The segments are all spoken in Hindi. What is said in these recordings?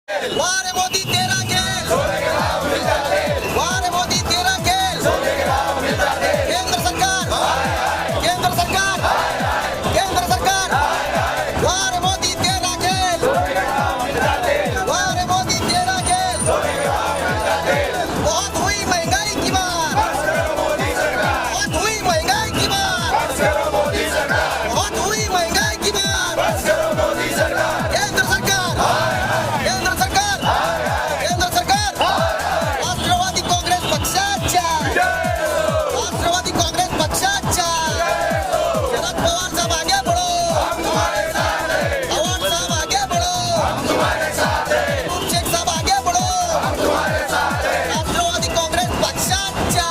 वारे मोदी तेरा खेल, वारे मोदी तेरा खेल, केंद्र सरकार, केंद्र सरकार, केंद्र सरकार, वारे मोदी तेरा खेल, वारे मोदी तेरा खेल, बहुत हुई महंगाई की मार, बहुत हुई महंगाई की मार, बहुत हुई महंगाई की मार, केंद्र सरकार, केंद्र सरकार, केंद्र सरकार, राष्ट्रवादी काँग्रेस पक्षाच्या, राष्ट्रवादी काँग्रेस पक्षाच्या, शरद पवार साहब आगे बढ़ो, पवार साहब आगे बढ़ो, शेख साहब आगे बढ़ो, राष्ट्रवादी काँग्रेस पक्षाच्या.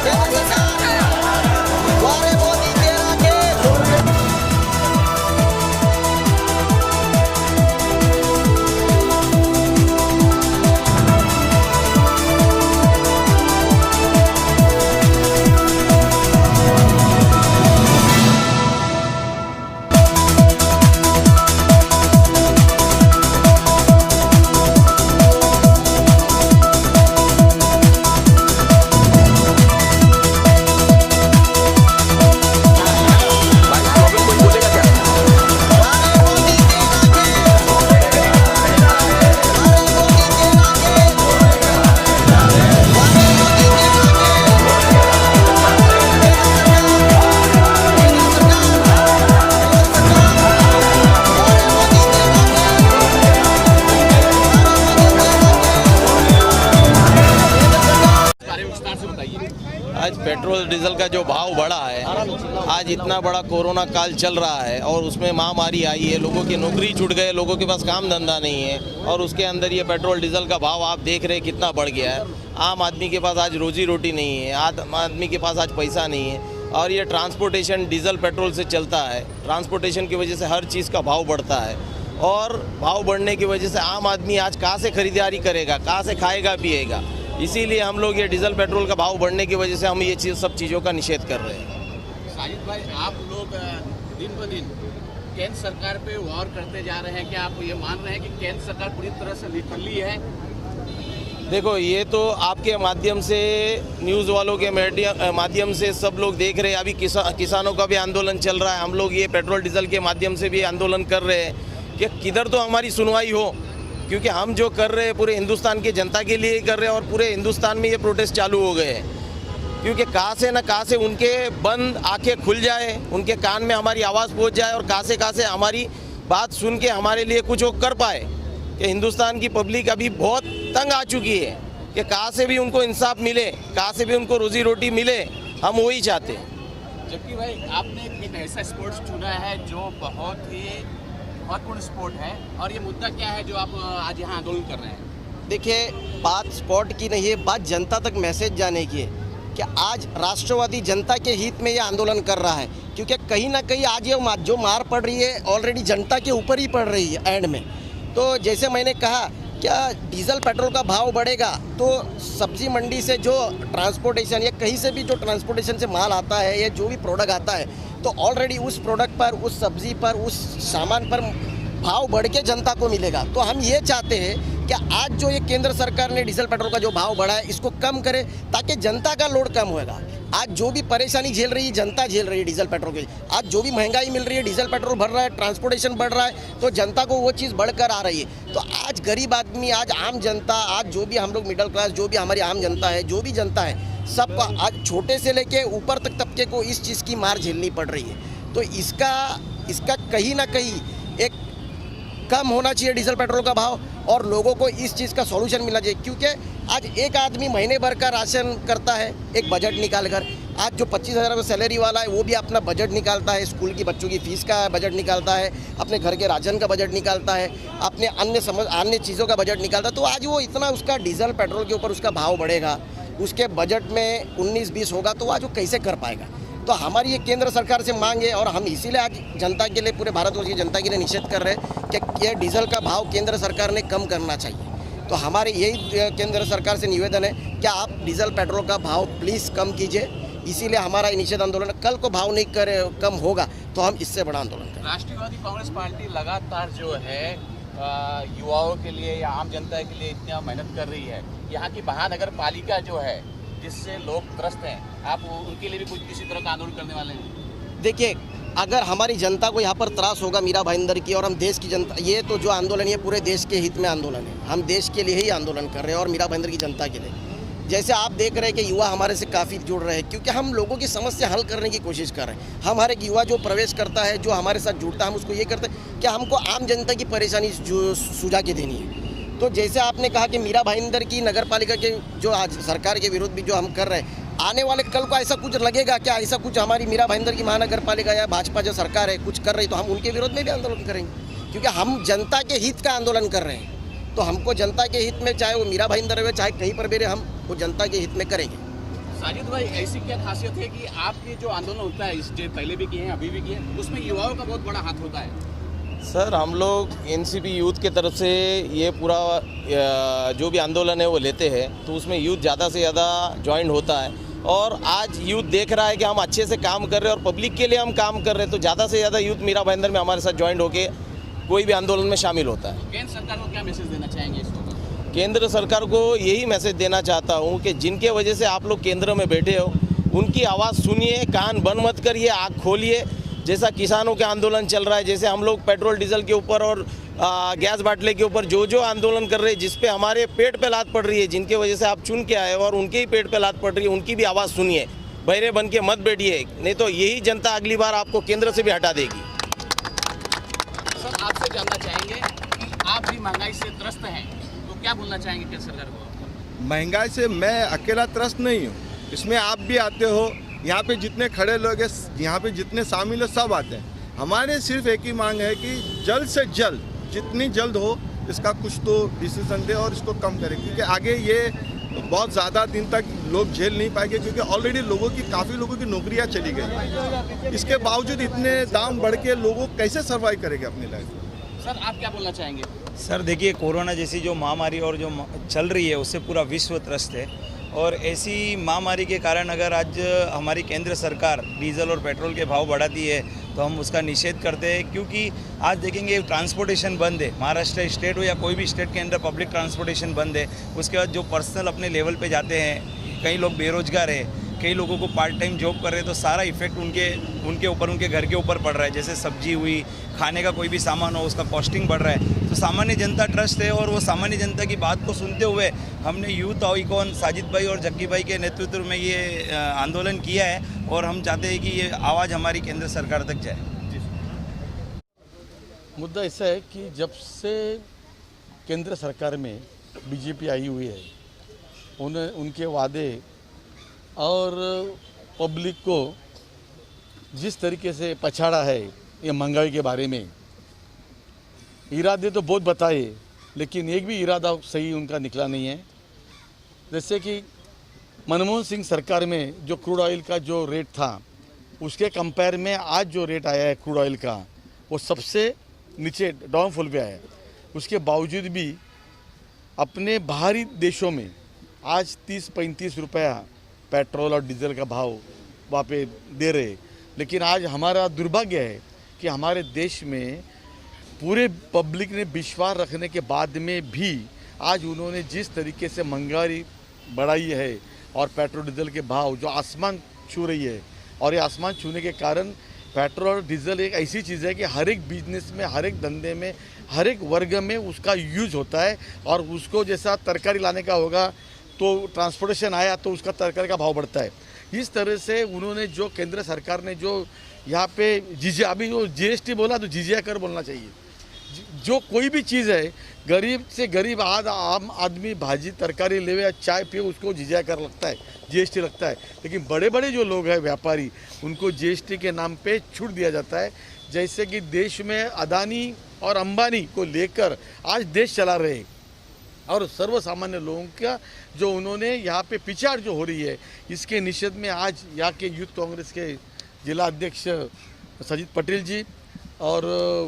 केंद्र सरकार, वारे मोदी तेरा खेल. वारे मोदी तेरा खेल, वारे मोदी तेरा खेल, वारे मोदी तेरा खेल, केंद्र सरकार, वारे मोदी तेरा बारे में विस्तार से बताइए। आज पेट्रोल डीजल का जो भाव बढ़ा है, आज इतना बड़ा कोरोना काल चल रहा है और उसमें महामारी आई है, लोगों की नौकरी छूट गए, लोगों के पास काम धंधा नहीं है और उसके अंदर ये पेट्रोल डीजल का भाव आप देख रहे हैं कितना बढ़ गया है। आम आदमी के पास आज रोजी रोटी नहीं है, आम आदमी के पास आज पैसा नहीं है और ये ट्रांसपोर्टेशन डीजल पेट्रोल से चलता है। ट्रांसपोर्टेशन की वजह से हर चीज़ का भाव बढ़ता है और भाव बढ़ने की वजह से आम आदमी आज कहाँ से खरीदारी करेगा, कहाँ से खाएगा पिएगा। इसीलिए हम लोग ये डीजल पेट्रोल का भाव बढ़ने की वजह से हम ये सब चीज़ों का निषेध कर रहे हैं। साजिद भाई, आप लोग दिन ब दिन केंद्र सरकार पे वार करते जा रहे हैं। क्या आप ये मान रहे हैं कि केंद्र सरकार पूरी तरह से निकली है? देखो, ये तो आपके माध्यम से, न्यूज़ वालों के माध्यम से सब लोग देख रहे हैं। अभी किसानों का भी आंदोलन चल रहा है, हम लोग ये पेट्रोल डीजल के माध्यम से भी आंदोलन कर रहे हैं कि किधर तो हमारी सुनवाई हो, क्योंकि हम जो कर रहे हैं पूरे हिंदुस्तान की जनता के लिए ही कर रहे हैं और पूरे हिंदुस्तान में ये प्रोटेस्ट चालू हो गए हैं। क्योंकि कहाँ से उनके बंद आंखें खुल जाए, उनके कान में हमारी आवाज़ पहुंच जाए और कहाँ से हमारी बात सुन के हमारे लिए कुछ वो कर पाए। कि हिंदुस्तान की पब्लिक अभी बहुत तंग आ चुकी है कि कहाँ से भी उनको इंसाफ मिले, कहाँ से भी उनको रोजी रोटी मिले, हम वही चाहते हैं। जबकि भाई, आपने एक ऐसा स्पोर्ट्स चुना है जो बहुत ही महत्वपूर्ण स्पोर्ट है, और ये मुद्दा क्या है जो आप आज यहाँ आंदोलन कर रहे हैं? देखिए, बात स्पॉट की नहीं है, बात जनता तक मैसेज जाने की है कि आज राष्ट्रवादी जनता के हित में ये आंदोलन कर रहा है। क्योंकि कहीं ना कहीं आज ये जो मार पड़ रही है ऑलरेडी जनता के ऊपर ही पड़ रही है एंड में। तो जैसे मैंने कहा, क्या डीजल पेट्रोल का भाव बढ़ेगा तो सब्जी मंडी से जो ट्रांसपोर्टेशन या कहीं से भी जो ट्रांसपोर्टेशन से माल आता है या जो भी प्रोडक्ट आता है, तो ऑलरेडी उस प्रोडक्ट पर, उस सब्जी पर, उस सामान पर भाव बढ़ के जनता को मिलेगा। तो हम ये चाहते हैं कि आज जो ये केंद्र सरकार ने डीजल पेट्रोल का जो भाव बढ़ा है इसको कम करे, ताकि जनता का लोड कम होगा। आज जो भी परेशानी झेल रही है जनता झेल रही है डीजल पेट्रोल की, आज जो भी महंगाई मिल रही है, डीजल पेट्रोल बढ़ रहा है, ट्रांसपोर्टेशन बढ़ रहा है, तो जनता को वो चीज़ बढ़कर आ रही है। तो आज गरीब आदमी, आज आम जनता, आज जो भी हम लोग मिडिल क्लास, जो भी हमारी आम जनता है, जो भी जनता है, सबका आज छोटे से लेके ऊपर तक तबके को इस चीज़ की मार झेलनी पड़ रही है। तो इसका कहीं ना कहीं एक कम होना चाहिए डीजल पेट्रोल का भाव और लोगों को इस चीज़ का सॉल्यूशन मिलना चाहिए। क्योंकि आज एक आदमी महीने भर का राशन करता है एक बजट निकाल कर, आज जो 25,000 का सैलरी वाला है वो भी अपना बजट निकालता है, स्कूल की बच्चों की फ़ीस का बजट निकालता है, अपने घर के राशन का बजट निकालता है, अपने अन्य चीज़ों का बजट निकालता है। तो आज वो इतना उसका डीजल पेट्रोल के ऊपर उसका भाव बढ़ेगा, उसके बजट में 19-20 होगा, तो आज वो कैसे कर पाएगा। तो हमारी ये केंद्र सरकार से मांग है और हम इसीलिए आज जनता के लिए, पूरे भारतवर्ष की जनता के लिए निषेध कर रहे हैं कि ये डीजल का भाव केंद्र सरकार ने कम करना चाहिए। तो हमारे यही केंद्र सरकार से निवेदन है कि आप डीजल पेट्रोल का भाव प्लीज़ कम कीजिए। इसीलिए हमारा ये निषेध आंदोलन, कल को भाव नहीं करे कम होगा तो हम इससे बड़ा आंदोलन करेंगे। राष्ट्रवादी कांग्रेस पार्टी लगातार जो है युवाओं के लिए या आम जनता के लिए इतना मेहनत कर रही है। यहाँ की महानगर पालिका जो है जिससे लोग त्रस्त हैं, आप उनके लिए भी कुछ किसी तरह का आंदोलन करने वाले हैं? देखिए, अगर हमारी जनता को यहाँ पर त्रास होगा मीरा भाईंदर की, और हम देश की जनता, ये तो जो आंदोलन है पूरे देश के हित में आंदोलन है। हम देश के लिए ही आंदोलन कर रहे हैं और मीरा भाईंदर की जनता के लिए। जैसे आप देख रहे हैं कि युवा हमारे से काफ़ी जुड़ रहे हैं, क्योंकि हम लोगों की समस्या हल करने की कोशिश कर रहे हैं। हम हर एक युवा जो प्रवेश करता है, जो हमारे साथ जुड़ता है, हम उसको ये करते हैं कि हमको आम जनता की परेशानी जो सुलझा के देनी है। तो जैसे आपने कहा कि मीरा भाईंदर की नगर पालिका के जो आज सरकार के विरोध भी जो हम कर रहे हैं, आने वाले कल को ऐसा कुछ लगेगा क्या, ऐसा कुछ हमारी मीरा भाईंदर की महानगर पालिका या भाजपा जो सरकार है कुछ कर रही, तो हम उनके विरोध में भी आंदोलन करेंगे, क्योंकि हम जनता के हित का आंदोलन कर रहे हैं। तो हमको जनता के हित में, चाहे वो मीरा भाईंदर हो चाहे कहीं पर भी रहे, हम वो जनता के हित में करेंगे। साजिद भाई, ऐसी क्या खासियत है कि आपके जो आंदोलन होता है, इससे पहले भी किए हैं अभी भी किए हैं, उसमें युवाओं का बहुत बड़ा हाथ होता है? सर, हम लोग एनसीपी यूथ के तरफ से ये पूरा जो भी आंदोलन है वो लेते हैं, तो उसमें यूथ ज़्यादा से ज़्यादा ज्वाइन होता है। और आज यूथ देख रहा है कि हम अच्छे से काम कर रहे हैं और पब्लिक के लिए हम काम कर रहे हैं, तो ज़्यादा से ज़्यादा यूथ मीरा भाईंदर में हमारे साथ ज्वाइन होकर कोई भी आंदोलन में शामिल होता है। केंद्र सरकार को क्या मैसेज देना चाहेंगे इस वक्त? केंद्र सरकार को यही मैसेज देना चाहता हूँ कि जिनके वजह से आप लोग केंद्र में बैठे हो, उनकी आवाज़ सुनिए, कान बंद मत करिए, आँख खोलिए। जैसा किसानों के आंदोलन चल रहा है, जैसे हम लोग पेट्रोल डीजल के ऊपर और गैस बाटले के ऊपर जो आंदोलन कर रहे हैं, जिस पे हमारे पेट पे लात पड़ रही है, जिनके वजह से आप चुन के आए और उनके ही पेट पे लात पड़ रही है, उनकी भी आवाज़ सुनिए। बहरे बन के मत बैठिए, नहीं तो यही जनता अगली बार आपको केंद्र से भी हटा देगी। सर, आपसे जानना चाहेंगे कि आप भी महंगाई से त्रस्त हैं, तो क्या बोलना चाहेंगे केंद्र सरकार को? महंगाई से मैं अकेला त्रस्त नहीं हूँ, इसमें आप भी आते हो। यहाँ पे जितने खड़े लोग हैं, यहाँ पे जितने शामिल हो, सब आते हैं। हमारे सिर्फ एक ही मांग है कि जल्द से जल्द, जितनी जल्द हो, इसका कुछ तो डिसीजन दे और इसको कम करें, क्योंकि आगे ये बहुत ज़्यादा दिन तक लोग झेल नहीं पाएंगे, क्योंकि ऑलरेडी काफ़ी लोगों की नौकरियाँ चली गई। इसके बावजूद इतने दाम बढ़ के लोगों कैसे सर्वाइव करेंगे अपनी लाइफ? सर, आप क्या बोलना चाहेंगे? सर देखिए, कोरोना जैसी जो महामारी और जो चल रही है, उससे पूरा विश्व त्रस्त है। और ऐसी महामारी के कारण अगर आज हमारी केंद्र सरकार डीजल और पेट्रोल के भाव बढ़ाती है, तो हम उसका निषेध करते हैं। क्योंकि आज देखेंगे ट्रांसपोर्टेशन बंद है, महाराष्ट्र स्टेट हो या कोई भी स्टेट के अंदर पब्लिक ट्रांसपोर्टेशन बंद है। उसके बाद जो पर्सनल अपने लेवल पे जाते हैं, कई लोग बेरोजगार है, कई लोगों को पार्ट टाइम जॉब कर रहे हैं, तो सारा इफेक्ट उनके ऊपर, उनके घर के ऊपर पड़ रहा है। जैसे सब्जी हुई, खाने का कोई भी सामान हो, उसका कॉस्टिंग बढ़ रहा है। तो सामान्य जनता ट्रस्ट है, और वो सामान्य जनता की बात को सुनते हुए हमने यूथ आइकॉन साजिद भाई और जक्की भाई के नेतृत्व में ये आंदोलन किया है, और हम चाहते हैं कि ये आवाज़ हमारी केंद्र सरकार तक जाए। मुद्दा ऐसा है कि जब से केंद्र सरकार में बीजेपी आई हुई है, उनके वादे और पब्लिक को जिस तरीके से पछाड़ा है ये महंगाई के बारे में, इरादे तो बहुत बताए, लेकिन एक भी इरादा सही उनका निकला नहीं है। जैसे कि मनमोहन सिंह सरकार में जो क्रूड ऑयल का जो रेट था, उसके कंपेयर में आज जो रेट आया है क्रूड ऑयल का, वो सबसे नीचे डाउनफॉल पे आया। उसके बावजूद भी अपने बाहरी देशों में आज 30-35 रुपया पेट्रोल और डीजल का भाव वहाँ पे दे रहे, लेकिन आज हमारा दुर्भाग्य है कि हमारे देश में पूरे पब्लिक ने विश्वास रखने के बाद में भी आज उन्होंने जिस तरीके से महंगाई बढ़ाई है और पेट्रोल डीजल के भाव जो आसमान छू रही है, और ये आसमान छूने के कारण पेट्रोल और डीजल एक ऐसी चीज़ है कि हर एक बिजनेस में, हर एक धंधे में, हर एक वर्ग में उसका यूज होता है। और उसको जैसा तरकारी लाने का होगा तो ट्रांसपोर्टेशन आया तो उसका तरकारी का भाव बढ़ता है। इस तरह से उन्होंने जो केंद्र सरकार ने जो यहाँ पे जिजिया, अभी जो जीएसटी बोला तो जिजिया कर बोलना चाहिए। जो कोई भी चीज़ है, गरीब से गरीब आम आदमी भाजी तरकारी लेवे या चाय पिए, उसको जिजिया कर लगता है, जीएसटी लगता है। लेकिन बड़े बड़े जो लोग हैं व्यापारी, उनको जीएसटी के नाम पे छूट दिया जाता है। जैसे कि देश में अदानी और अंबानी को लेकर आज देश चला रहे हैं, और सर्वसामान्य लोगों का जो उन्होंने यहाँ पे पिछाड़ जो हो रही है, इसके निषेध में आज यहाँ के यूथ कांग्रेस के जिला अध्यक्ष सजित पटेल जी और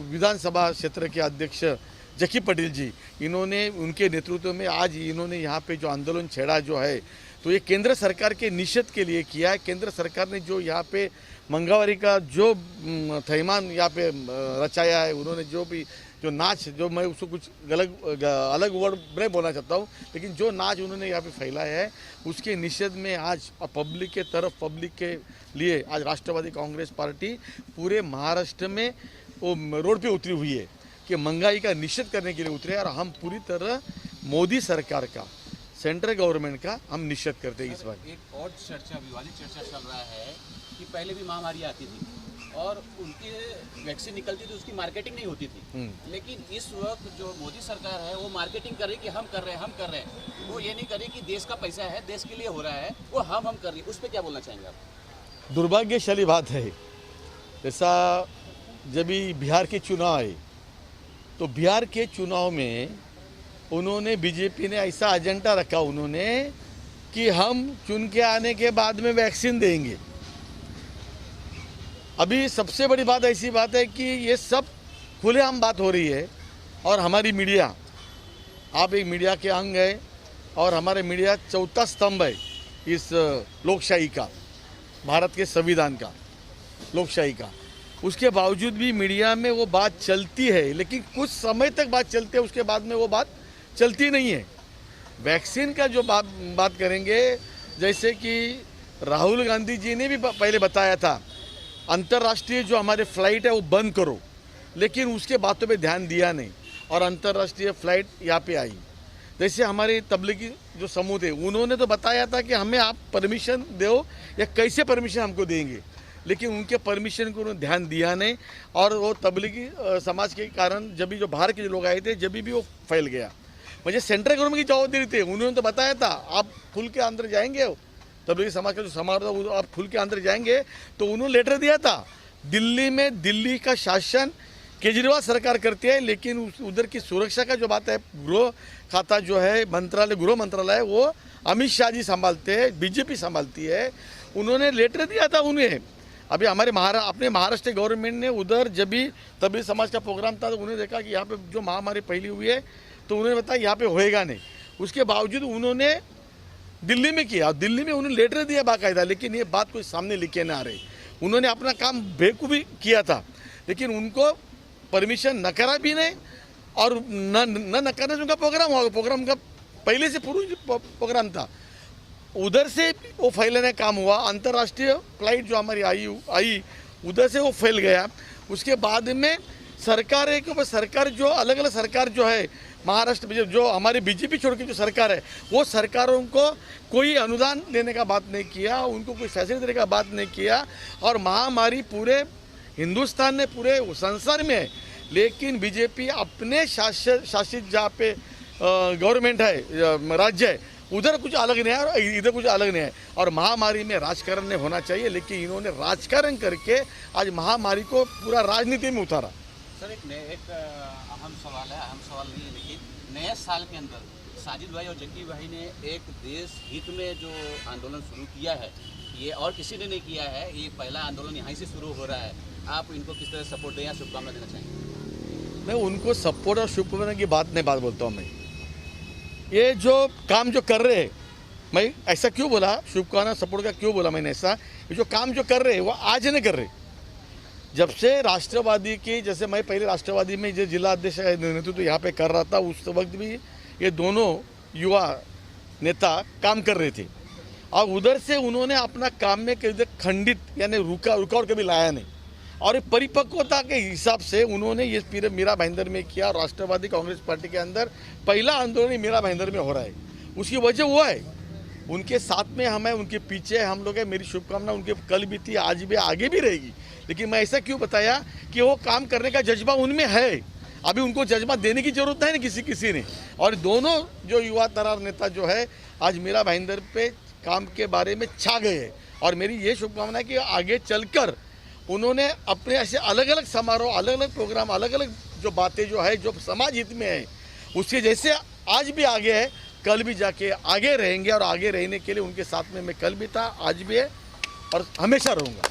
विधानसभा क्षेत्र के अध्यक्ष जकी पटेल जी, इन्होंने उनके नेतृत्व में आज इन्होंने यहाँ पे जो आंदोलन छेड़ा जो है, तो ये केंद्र सरकार के निषेध के लिए किया है। केंद्र सरकार ने जो यहाँ पे मंगावारी का जो थैमान यहाँ पे रचाया है, उन्होंने जो भी जो नाच, जो मैं उसको कुछ अलग वर्ड नहीं बोलना चाहता हूँ, लेकिन जो नाच उन्होंने यहाँ पे फैलाया है उसके निषेध में आज पब्लिक के तरफ, पब्लिक के लिए आज राष्ट्रवादी कांग्रेस पार्टी पूरे महाराष्ट्र में वो रोड पे उतरी हुई है कि महंगाई का निषेध करने के लिए उतरे। और हम पूरी तरह मोदी सरकार का, सेंट्रल गवर्नमेंट का हम निषेध करते हैं इस बार। एक और चर्चा, विवादित चर्चा चल रहा है कि पहले भी महामारी आती थी और उनकी वैक्सीन निकलती थी, उसकी मार्केटिंग नहीं होती थी, लेकिन इस वक्त जो मोदी सरकार है वो मार्केटिंग कर रही कि हम कर रहे हैं। वो ये नहीं कर रही कि देश का पैसा है, देश के लिए हो रहा है, वो हम कर रही है। उस पर क्या बोलना चाहेंगे आप? दुर्भाग्यशाली बात है, जैसा जब भी बिहार के चुनाव आए तो बिहार के चुनाव में उन्होंने, बीजेपी ने ऐसा एजेंडा रखा उन्होंने कि हम चुन के आने के बाद में वैक्सीन देंगे। अभी सबसे बड़ी बात ऐसी बात है कि ये सब खुलेआम बात हो रही है और हमारी मीडिया, आप एक मीडिया के अंग है और हमारे मीडिया चौथा स्तंभ है इस लोकशाही का, भारत के संविधान का, लोकशाही का। उसके बावजूद भी मीडिया में वो बात चलती है, लेकिन कुछ समय तक बात चलती है, उसके बाद में वो बात चलती नहीं है। वैक्सीन का जो बात करेंगे, जैसे कि राहुल गांधी जी ने भी पहले बताया था अंतर्राष्ट्रीय जो हमारे फ्लाइट है वो बंद करो, लेकिन उसके बातों पे ध्यान दिया नहीं और अंतर्राष्ट्रीय फ्लाइट यहाँ पे आई। जैसे हमारे तबलीगी जो समूह थे, उन्होंने तो बताया था कि हमें आप परमिशन दो या कैसे परमिशन हमको देंगे, लेकिन उनके परमिशन को उन्होंने ध्यान दिया नहीं और वो तबलीगी समाज के कारण जब भी जो बाहर के जो लोग आए थे, जब भी वो फैल गया। मुझे सेंट्रल गवर्नमेंट की जवाबदारी थी, उन्होंने तो बताया था आप खुल के अंदर जाएंगे, तबलीगी समाज का जो समाज था वो आप खुल के अंदर जाएंगे, तो उन्होंने लेटर दिया था। दिल्ली में दिल्ली का शासन केजरीवाल सरकार करती है, लेकिन उधर की सुरक्षा का जो बात है, गृह खाता जो है मंत्रालय, गृह मंत्रालय, वो अमित शाह जी संभालते हैं, बीजेपी संभालती है। उन्होंने लेटर दिया था उन्हें। अभी हमारे अपने महाराष्ट्र गवर्नमेंट ने उधर जब भी तबलीगी समाज का प्रोग्राम था तो उन्होंने देखा कि यहाँ पे जो महामारी फैली हुई है, तो उन्होंने बताया यहाँ पे होएगा नहीं। उसके बावजूद उन्होंने दिल्ली में किया, दिल्ली में उन्होंने लेटर दिया बाकायदा, लेकिन ये बात कोई सामने लिखे ना आ रही। उन्होंने अपना काम बेखूबी किया था, लेकिन उनको परमिशन न करा भी नहीं और न नकारने से उनका प्रोग्राम हुआ। प्रोग्राम का पहले से पूर्व प्रोग्राम था, उधर से वो फैलने का काम हुआ। अंतर्राष्ट्रीय फ्लाइट जो हमारी आई उधर से वो फैल गया। उसके बाद में सरकार सरकार जो अलग अलग सरकार जो है महाराष्ट्र में, जो हमारी बीजेपी छोड़ के जो सरकार है, वो सरकारों को कोई अनुदान देने का बात नहीं किया, उनको कोई फैसिलिटी देने का बात नहीं किया। और महामारी पूरे हिंदुस्तान में, पूरे संसार में है, लेकिन बीजेपी अपने शासित जहाँ पे गवर्नमेंट है, राज्य है, उधर कुछ अलग नहीं है और इधर कुछ अलग नहीं है। और महामारी में राजकारण नहीं होना चाहिए, लेकिन इन्होंने राजकारण करके आज महामारी को पूरा राजनीति में उतारा। सर एक अहम सवाल है, अहम सवाल नहीं है, लेकिन नए साल के अंदर साजिद भाई और जकी भाई ने एक देश हित में जो आंदोलन शुरू किया है, ये और किसी ने नहीं किया है, ये पहला आंदोलन यहाँ से शुरू हो रहा है। आप इनको किस तरह सपोर्ट दें या शुभकामना देना चाहेंगे? मैं उनको सपोर्ट और शुभकामना की बात बोलता हूँ। मैं ये जो काम जो कर रहे हैं, मैं ऐसा क्यों बोला, शुभकामना सपोर्ट का क्यों बोला मैंने ऐसा, ये जो काम जो कर रहे हैं वो आज नहीं कर रहे। जब से राष्ट्रवादी की, जैसे मैं पहले राष्ट्रवादी में जो जिला अध्यक्ष का नेतृत्व यहाँ पे कर रहा था, उस वक्त भी ये दोनों युवा नेता काम कर रहे थे और उधर से उन्होंने अपना काम में कभी खंडित यानी रुकावट कभी लाया नहीं और परिपक्वता के हिसाब से उन्होंने ये मीरा भाईंदर में किया। राष्ट्रवादी कांग्रेस पार्टी के अंदर पहला आंदोलन मीरा भाईंदर में हो रहा है, उसकी वजह वो है, उनके साथ में हम हैं, उनके पीछे हम लोग हैं। मेरी शुभकामना उनके कल भी थी, आज भी, आगे भी रहेगी। लेकिन मैं ऐसा क्यों बताया कि वो काम करने का जज्बा उनमें है, अभी उनको जज्बा देने की जरूरत है नहीं किसी ने। और दोनों जो युवा तरार नेता जो है आज मीरा भाईंदर पे काम के बारे में छा गए हैं और मेरी ये शुभकामना है कि आगे चलकर उन्होंने अपने ऐसे अलग अलग समारोह, अलग अलग प्रोग्राम, अलग अलग जो बातें जो है जो समाज हित में है, उसके जैसे आज भी आगे है, कल भी जाके आगे रहेंगे और आगे रहने के लिए उनके साथ में मैं कल भी था, आज भी है और हमेशा रहूँगा।